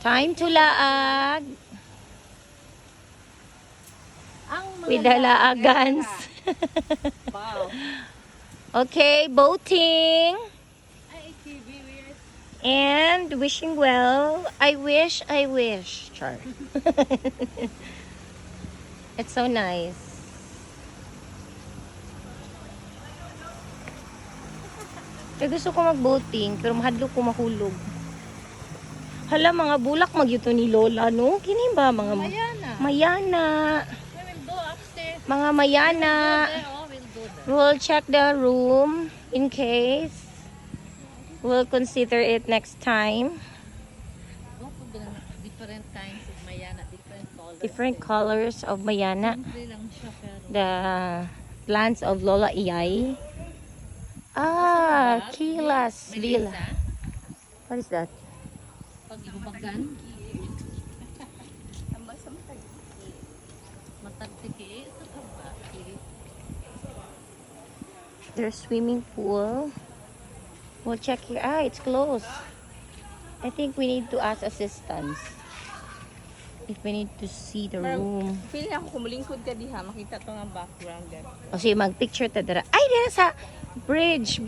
Time to laag. Ang mga With the laagans. Wow. Okay, boating. Ay, TV weird. And wishing well. I wish. Char. It's so nice. Eh, gusto ko mag-boating, pero mahadlo ko mahulog. Hala, mga bulak magyuto ni Lola, no? Kini ba mga Mayana. Mayana. We will go upstairs. Mga Mayana. We'll go there. We'll check the room in case. We'll consider it next time. Go to the different kinds of Mayana, different colors. Different colors of Mayana. Simple lang siya, pero The plants of Lola Iyay. Ah, Kilas Villa. Melissa, What is that? pag-ibubagan. Matagtiki sa kabaki. There's swimming pool. We'll check here. Ah, it's closed. I think we need to ask assistance. If we need to see the room. Pili ako kumulingkod ka diha, makita to nga background there. O sige, mag-picture ta dara. Ay, dira sa bridge.